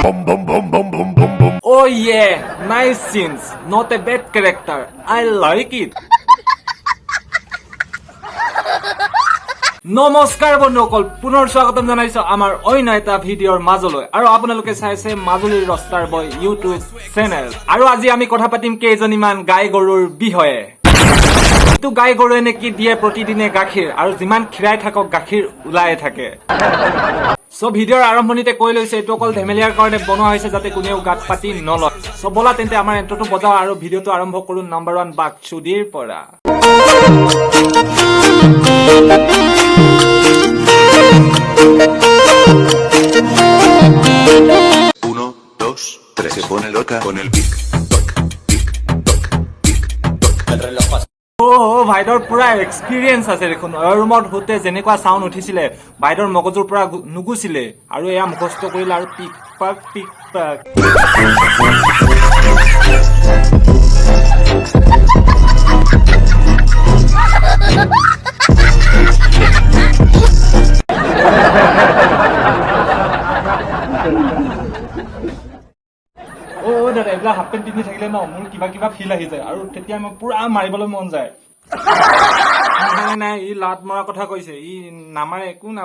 Oh yeah, nice scenes. Not a bad character. I like it. নমস্কাৰ বন্ধুসকল, পুনৰ স্বাগতম জনাইছো আমাৰ অন্য এটা ভিডিঅ'ৰ মাজলৈ আৰু আপোনালোকে চাইছে মাজুলীৰ ৰষ্টাৰ বয় ইউটিউব চেনেল। আৰু আজি আমি কথা পাতিম কেইজনীমান গাই গৰুৰ বিষয়ে। এইটো গাই গৰুৱে নেকি দিয়ে প্ৰতিদিনে গাখীৰ আৰু যিমান খিৰাই থাকক গাখীৰ ওলাই থাকে। সো ভিডিঅ'ৰ আৰম্ভণিতে কৈ লৈছে এইটো অকল ধেমেলীয়াৰ কাৰণে বনোৱা হৈছে যাতে কোনেও গাত পাতি নলয়। সো বলা তেন্তে আমাৰ এন্ট্ৰটো বজাও আৰু ভিডিঅ'টো আৰম্ভ কৰো নম্বৰ 1 বাকচুদিৰ পৰা। 1, 2, 3. Se pone loca con el pic, toc, pic, toc, pic, toc. El reloj pasa. ভাইদৰ পুৰা এক্সপিৰিয়েঞ্চ আছে দেখোন। ৰুমত হোতে যেনেকুৱা চাউণ্ড উঠিছিলে ভাইদৰ মগজুৰ পৰা নুগুছিলে আৰু এয়া মুখস্থ কৰিলে আৰু পিক পাক পিক পাক। দাদা এইবিলাক হাফ পেণ্ট পিন্ধি থাকিলে ন মোৰ কিবা কিবা ফিল আহি যায় আৰু তেতিয়া মই পুৰা মাৰিবলৈ মন যায়। নাই ই লাট মৰা কথা কৈছে, ই নামাৰে একো না।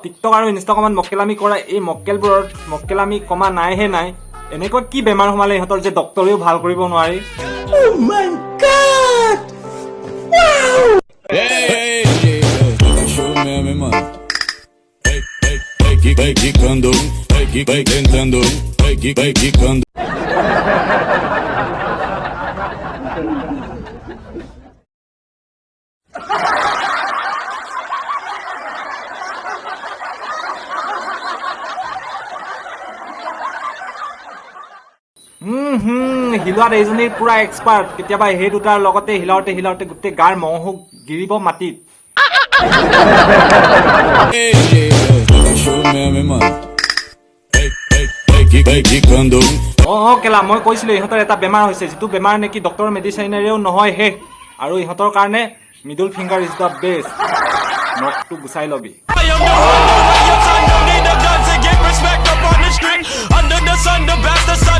টিকটক আৰু ইনষ্টাগ্ৰামত মক্কেলামি কৰা এই মক্কেলবোৰত মক্কেলামি কমা নাইহে নাই। এনেকুৱা কি বেমাৰ সোমালে ইহঁতৰ যে ডক্তৰেও ভাল কৰিব নোৱাৰি। Vai quicando, vai tentando, vai quicando. হিলোৱাত এইজনীৰ পুৰা এক্সপাৰ্ট। কেতিয়াবা সেই দুটাৰ লগতে হিলাওতে গোটেই গাৰ মহো গিৰিব মাটিত। কেলা মই কৈছিলো ইহঁতৰ এটা বেমাৰ হৈছে যিটো বেমাৰ নেকি ডক্টৰ মেডিচিনেৰেও নহয় শেষ আৰু ইহঁতৰ কাৰণে middle finger is the best. নখটো গুচাই লবি।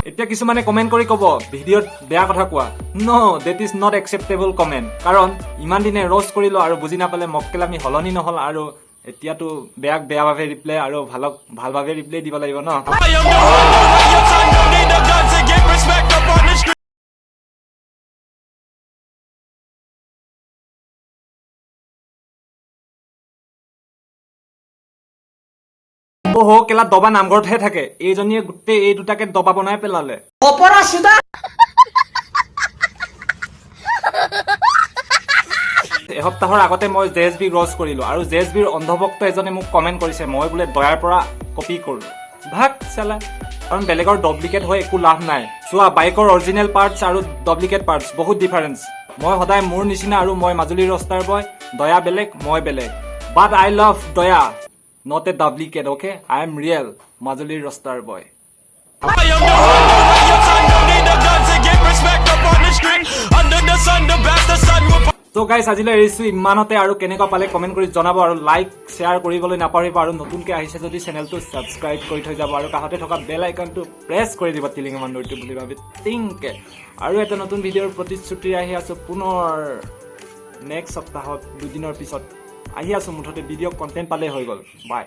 এতিয়া কিছুমানে কমেন্ট কৰি কব ভিডিঅ'ত বেয়া কথা কোৱা। No that is not acceptable comment, কাৰণ ইমান দিনে ৰষ্ট কৰিলো আৰু বুজি নাপালে মক্কেলামি সলনি নহল আৰু এতিয়াতো বেয়াক বেয়াভাৱে ৰিপ্লাই আৰু ভালক ভালভাৱে ৰিপ্লাই দিব লাগিব ন। কেলা দবা নামঘৰতহে থাকে, এইজনীয়ে গোটেই এই দুটাকে দবা বনাই পেলালে। এসপ্তাহৰ আগতে মই জেএছবি ৰষ্ট কৰিলো আৰু জেএছবিৰ অন্ধভক্ত এজনে মোক কমেণ্ট কৰিছে মই বোলে দয়াৰ পৰা কপি কৰো। ভাগ চালা, কাৰণ বেলেগৰ ডুপ্লিকেট হৈ একো লাভ নাই। চোৱা বাইকৰ অৰিজিনেল পাৰ্টছ আৰু ডুপ্লিকেট পাৰ্টছ বহুত ডিফাৰেঞ্চ। মই সদায় মোৰ নিচিনা আৰু মই মাজুলীৰ ৰষ্টাৰ বয়, দয়া বেলেগ মই বেলেগ। বাট আই লাভ দয়া, not a duplicate, okay? I am real Majulir roster boy. So guys, আজিলৈ এৰিছো ইমানতে আৰু কেনেকুৱা পালে কমেন্ট কৰি জনাব আৰু লাইক শ্বেয়াৰ কৰিবলৈ নাপাহৰিব আৰু নতুনকৈ আহিছে যদি চেনেলটো সাবস্ক্ৰাইব কৰি থৈ যাব আৰু কাষতে থকা বেল আইকনটো প্ৰেছ কৰি দিব টিলিং মানৰটো বুলি ভাবি তিংকে। আৰু এটা নতুন ভিডিঅ'ৰ প্ৰতিশ্ৰুতি আহি আছো পুনৰ নেক্সট সপ্তাহত 2 দিনৰ পিছত আহি আছো। মুঠতে ভিডিঅ' কন্টেন্ট পালে হৈ গ'ল। বাই।